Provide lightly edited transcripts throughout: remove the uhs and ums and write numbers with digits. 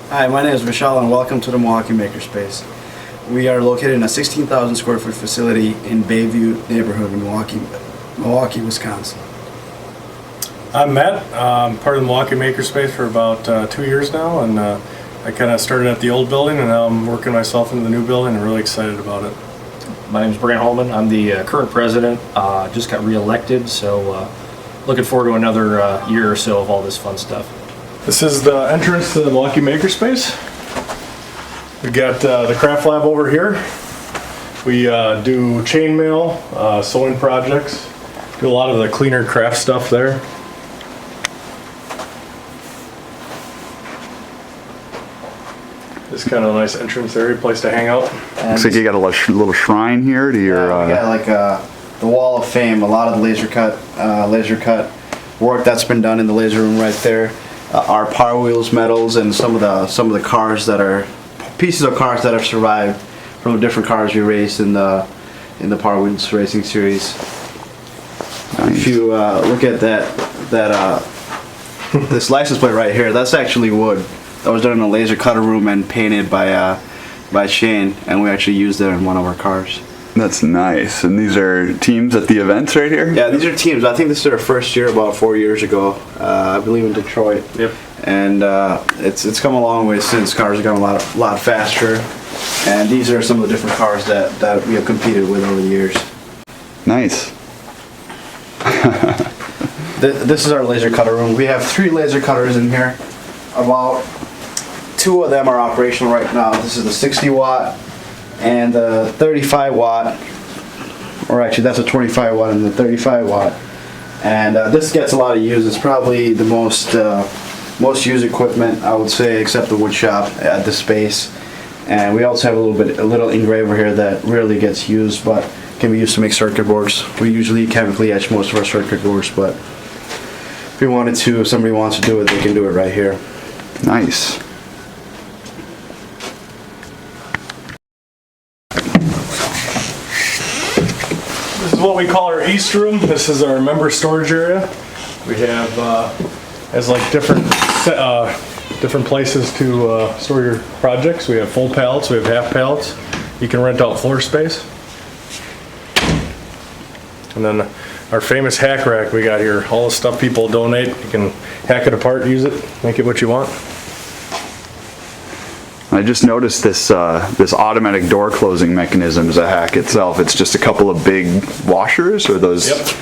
Hi, my name is Vishall and welcome to the Milwaukee Makerspace. We are located in a 16,000 square foot facility in Bayview neighborhood in Milwaukee, Wisconsin. I'm Matt. I'm part of the Milwaukee Makerspace for about 2 years now, and I kind of started at the old building and now I'm working myself into the new building and really excited about it. My name is Brant. I'm the current president. Just got re-elected, so looking forward to another year or so of all this fun stuff. This is the entrance to the Milwaukee Makerspace. We got the craft lab over here. We do chainmail, sewing projects, do a lot of the cleaner craft stuff there. It's kind of a nice entrance area, place to hang out. Looks like you got a little shrine here to your. We got like the Wall of Fame. A lot of the laser cut work that's been done in the laser room right there. Our Power Wheels medals and some of the cars that are pieces of cars that have survived from the different cars we raced in the Power Wheels racing series. Nice. If you look at that this license plate right here, that's actually wood. That was done in a laser cutter room and painted by Shane, and we actually used it in one of our cars. That's nice. And these are teams at the events right here? Yeah, these are teams. I think this is our first year about 4 years ago. I believe in Detroit. Yep. And it's come a long way since. Cars have gone a lot faster. And these are some of the different cars that we have competed with over the years. Nice. This is our laser cutter room. We have 3 laser cutters in here. About 2 of them are operational right now. This is the 60 watt and the 35 watt, or actually that's a 25 watt and the 35 watt. And this gets a lot of use. It's probably the most used equipment, I would say, except the Woodshop at the space. And we also have a little engraver here that rarely gets used, but can be used to make circuit boards. We usually chemically etch most of our circuit boards, but if we wanted to, if somebody wants to do it, they can do it right here. Nice. This is what we call our East Room. This is our member storage area. We have as like different places to store your projects. We have full pallets, we have half pallets. You can rent out floor space. And then our famous hack rack we got here. All the stuff people donate, you can hack it apart, use it, make it what you want. I just noticed this automatic door closing mechanism is a hack itself. It's just a couple of big washers, or those. Yep.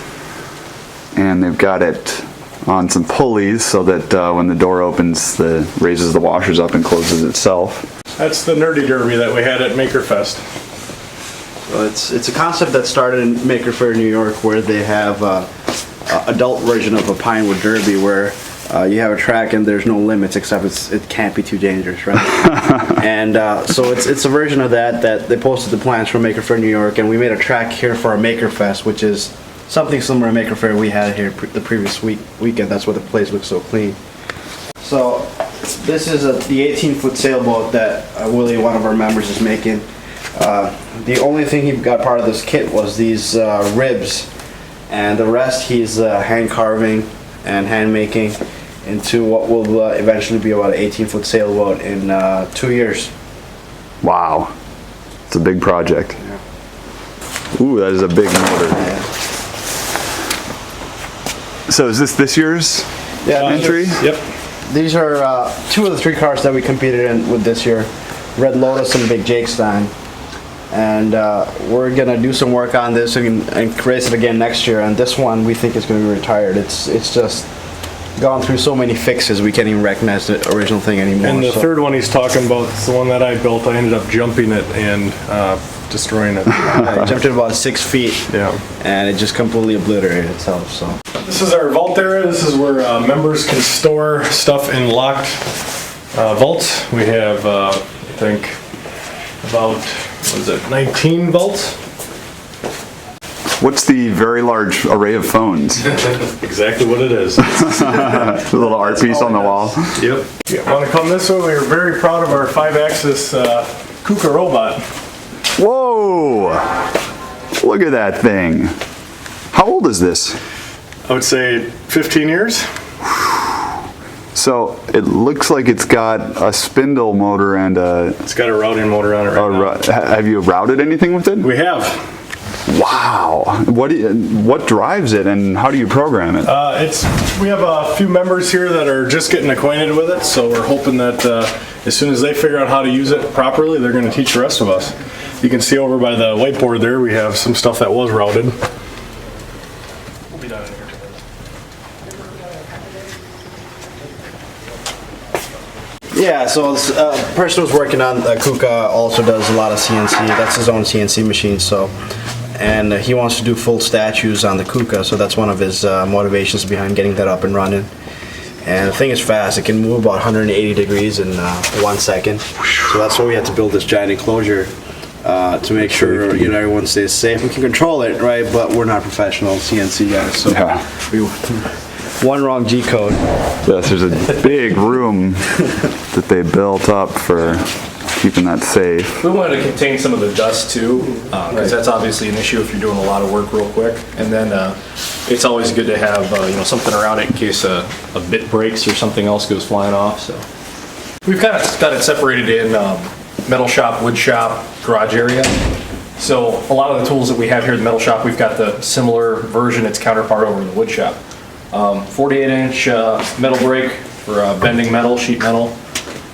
And they've got it on some pulleys so that when the door opens, raises the washers up and closes itself. That's the nerdy derby that we had at Makerfest. Well, it's a concept that started in Maker Faire, New York, where they have an adult version of a Pinewood Derby where you have a track and there's no limits except it can't be too dangerous, right? And so it's a version of that they posted the plans for Maker Faire, New York, and we made a track here for our Maker Fest, which is something similar to Maker Faire we had here the previous weekend. That's why the place looks so clean. So this is the 18-foot sailboat that Willie, one of our members, is making. The only thing he got part of this kit was these ribs, and the rest he's hand carving and hand making into what will eventually be about an 18-foot sailboat in 2 years. Wow. It's a big project. Yeah. Ooh, that is a big motor. Yeah. So is this year's entry? Yep. These are 2 of the 3 cars that we competed in with this year. Red Lotus and Big Jake Stein. And we're going to do some work on this and race it again next year. And this one we think is going to be retired. It's just gone through so many fixes we can't even recognize the original thing anymore. And the third one he's talking about is the one that I built. I ended up jumping it and destroying it. I jumped it about 6 feet. Yeah. And it just completely obliterated itself. So this is our vault area. This is where members can store stuff in locked vaults. We have, I think, about 19 vaults. What's the very large array of phones? Exactly what it is. A little art piece on the wall. Yep. You want to come this way? We're very proud of our 5-axis KUKA robot. Whoa! Look at that thing. How old is this? I would say 15 years. So it looks like it's got a spindle motor and a. It's got a routing motor on it right now. Have you routed anything with it? We have. Wow. What drives it and how do you program it? We have a few members here that are just getting acquainted with it, so we're hoping that as soon as they figure out how to use it properly, they're going to teach the rest of us. You can see over by the whiteboard there, we have some stuff that was routed. We'll be done in here. Yeah, so this person who's working on KUKA also does a lot of CNC. That's his own CNC machine, so. And he wants to do full statues on the KUKA, so that's one of his motivations behind getting that up and running. And the thing is fast. It can move about 180 degrees in 1 second. So that's why we had to build this giant enclosure to make sure everyone stays safe. We can control it, right? But we're not professional CNC guys, so one wrong G code. Yes, there's a big room that they built up for keeping that safe. We wanted to contain some of the dust too, because that's obviously an issue if you're doing a lot of work real quick. And then it's always good to have something around it in case a bit breaks or something else goes flying off. So we've kind of got it separated in metal shop, wood shop, garage area. So a lot of the tools that we have here in the metal shop, we've got the similar version, its counterpart over in the wood shop. 48-inch metal brake for bending metal, sheet metal.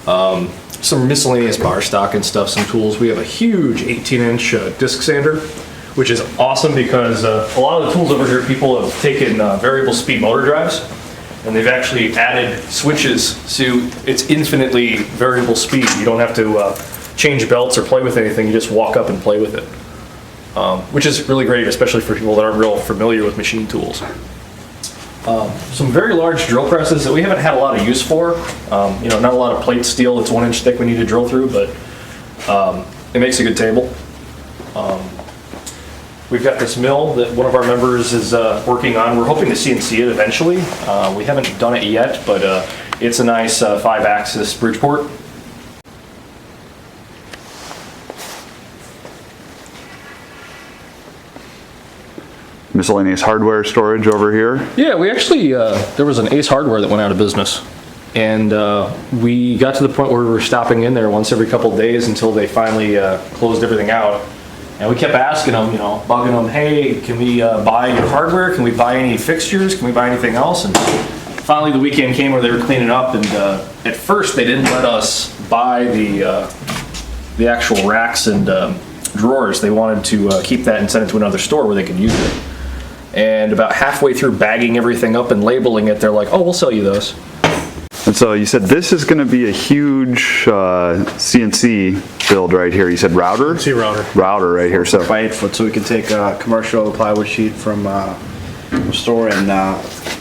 Some miscellaneous bar stock and stuff, some tools. We have a huge 18-inch disc sander, which is awesome because a lot of the tools over here, people have taken variable speed motor drives, and they've actually added switches so it's infinitely variable speed. You don't have to change belts or play with anything. You just walk up and play with it, which is really great, especially for people that aren't real familiar with machine tools. Some very large drill presses that we haven't had a lot of use for. Not a lot of plate steel that's 1 inch thick we need to drill through, but it makes a good table. We've got this mill that one of our members is working on. We're hoping to CNC it eventually. We haven't done it yet, but it's a nice 5-axis Bridgeport. Miscellaneous hardware storage over here. Yeah, we actually, there was an Ace Hardware that went out of business. And we got to the point where we were stopping in there once every couple of days until they finally closed everything out. And we kept asking them, bugging them, hey, can we buy your hardware? Can we buy any fixtures? Can we buy anything else? And finally the weekend came where they were cleaning up, and at first they didn't let us buy the actual racks and drawers. They wanted to keep that and send it to another store where they could use it. And about halfway through bagging everything up and labeling it, they're like, oh, we'll sell you those. And so you said this is going to be a huge CNC build right here. You said router? CNC router. Router right here. So By 8 foot, so we can take a commercial plywood sheet from a store and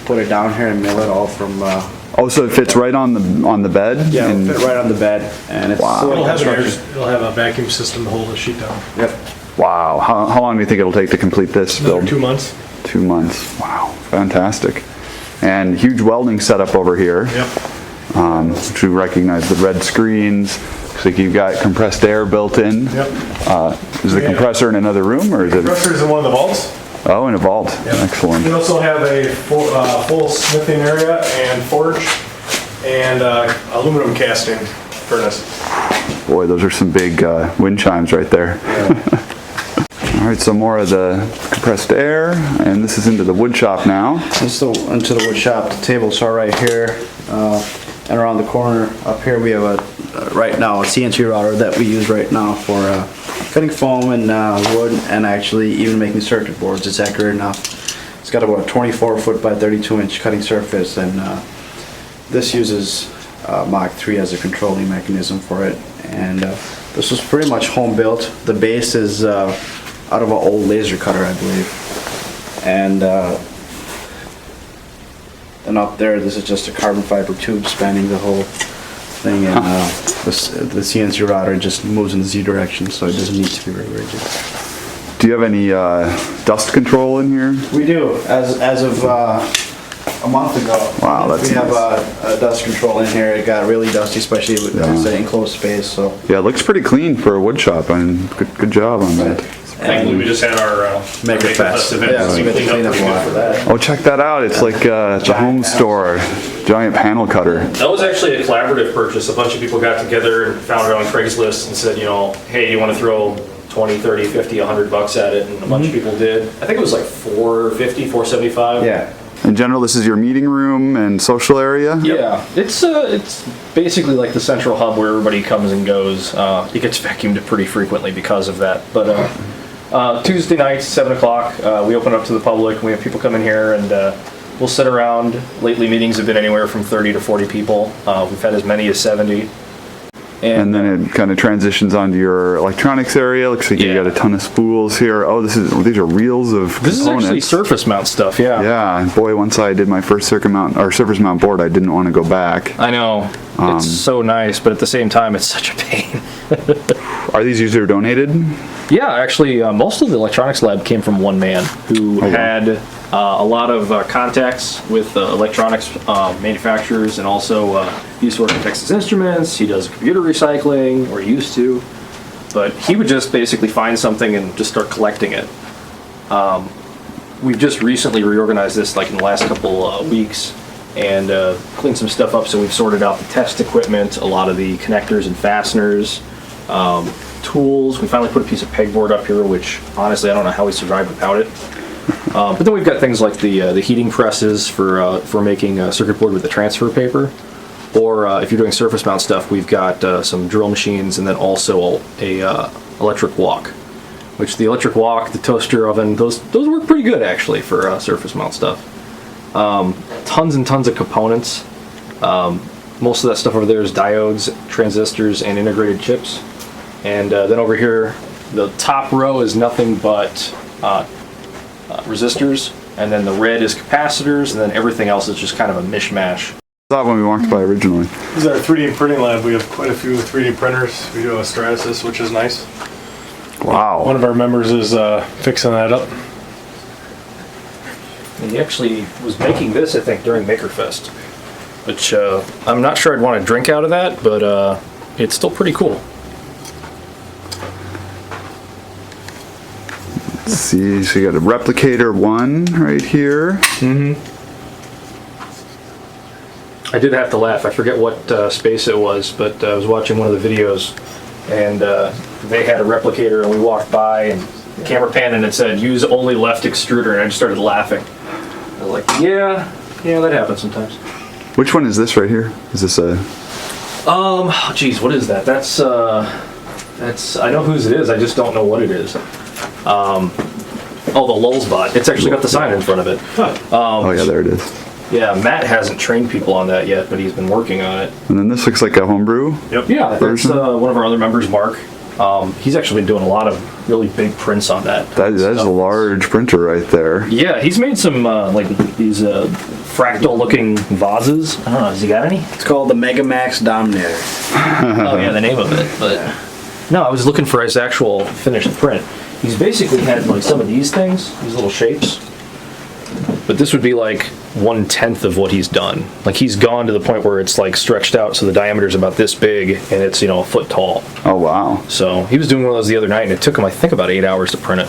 put it down here and mill it all from. oh, so it fits right on the bed? Yeah, it'll fit right on the bed, and it's still It'll have, construction. it'll have a vacuum system to hold the sheet down. Yep. Wow. How long do you think it'll take to complete this build? Another 2 months. 2 months. Wow. Fantastic. And huge welding setup over here. Yep. Which we recognize the red screens. Looks like you've got compressed air built in. Yep. Is the compressor in another room, or is it? Compressor is in one of the vaults. Oh, in a vault. Yep. Excellent. We also have a full smithing area and forge and aluminum casting furnace. Boy, those are some big wind chimes right there. Yeah. All right, so more of the compressed air, and this is into the wood shop now. This is into the wood shop. The tables are right here, and around the corner up here we have right now a CNC router that we use right now for cutting foam and wood, and actually even making circuit boards. It's accurate enough. It's got about a 24 foot by 32 inch cutting surface, and this uses Mach 3 as a controlling mechanism for it. And this was pretty much home built. The base is out of an old laser cutter, I believe. And up there, this is just a carbon fiber tube spanning the whole thing, and the CNC router just moves in the Z direction, so it doesn't need to be very rigid. Do you have any dust control in here? We do, as of a month ago. Wow, that's we have nice. a dust control in here. It got really dusty, especially with Yeah. the enclosed space. So Yeah, it looks pretty clean for a wood shop. I mean, good job on that. Thankfully, we just had our Makerspace. event. Yeah, so we we got the cleaned up cleanup pretty good lot. for that. Oh, check that out. It's like it's a home store. Giant panel cutter. That was actually a collaborative purchase. A bunch of people got together and found it on Craigslist and said, you know, hey, you want to throw 20, 30, 50, $100 at it? And a bunch of people did. I think it was like $450, $475. Yeah. In general, this is your meeting room and social area? Yeah, it's basically like the central hub where everybody comes and goes. It gets vacuumed pretty frequently because of that. But Tuesday nights, 7 o'clock, we open up to the public. We have people come in here and we'll sit around. Lately, meetings have been anywhere from 30 to 40 people. We've had as many as 70. And then it kind of transitions onto your electronics area. Looks like you Yeah. got a ton of spools here. Oh, these are reels of This is components. actually surface mount stuff, yeah. Yeah, boy, once I did my first surface mount board, I didn't want to go back. I know. It's so nice, but at the same time, it's such a pain. Are these user donated? Yeah, actually, most of the electronics lab came from one man who had a lot of contacts with electronics manufacturers, and also he used to work at Texas Instruments. He does computer recycling, or he used to, but he would just basically find something and just start collecting it. We've just recently reorganized this, like in the last couple weeks, and cleaned some stuff up. So we've sorted out the test equipment, a lot of the connectors and fasteners, tools. We finally put a piece of pegboard up here, which honestly I don't know how we survived without it. But then we've got things like the heating presses for making a circuit board with the transfer paper, or if you're doing surface mount stuff, we've got some drill machines, and then also a electric wok. Which the electric wok, the toaster oven, those work pretty good actually for surface mount stuff. Tons and tons of components. Most of that stuff over there is diodes, transistors, and integrated chips. And then over here, the top row is nothing but resistors, and then the red is capacitors, and then everything else is just kind of a mishmash. Thought when we walked by originally. This is our 3D printing lab. We have quite a few 3D printers. We do a Stratasys, which is nice. Wow. One of our members is fixing that up. And he actually was making this, I think, during Makerfest, which I'm not sure I'd want to drink out of that, but it's still pretty cool. Let's see, so you got a replicator 1 right here. I did have to laugh. I forget what space it was, but I was watching one of the videos, and they had a replicator, and we walked by, and the camera panned, and it said, "Use only left extruder," and I just started laughing. I was like, yeah, that happens sometimes. Which one is this right here? Is this a... Geez, what is that? That's, I know whose it is, I just don't know what it is. Oh, the Lulzbot. It's actually got the sign in front of it. oh yeah, there it is. Yeah, Matt hasn't trained people on that yet, but he's been working on it. And then this looks like a homebrew. Yep. Yeah, that's version? one of our other members, Mark. He's actually been doing a lot of really big prints on that. That is a large printer right there. Yeah, he's made some like these fractal-looking vases. I don't know. Has he got any? It's called the Megamax Dominator. Oh yeah, the name of it. But no, I was looking for his actual finished print. He's basically had like some of these things, these little shapes. But this would be like 1/10 of what he's done. Like he's gone to the point where it's like stretched out, so the diameter is about this big, and it's, you know, a foot tall. Oh wow. So he was doing one of those the other night, and it took him, I think, about 8 hours to print it.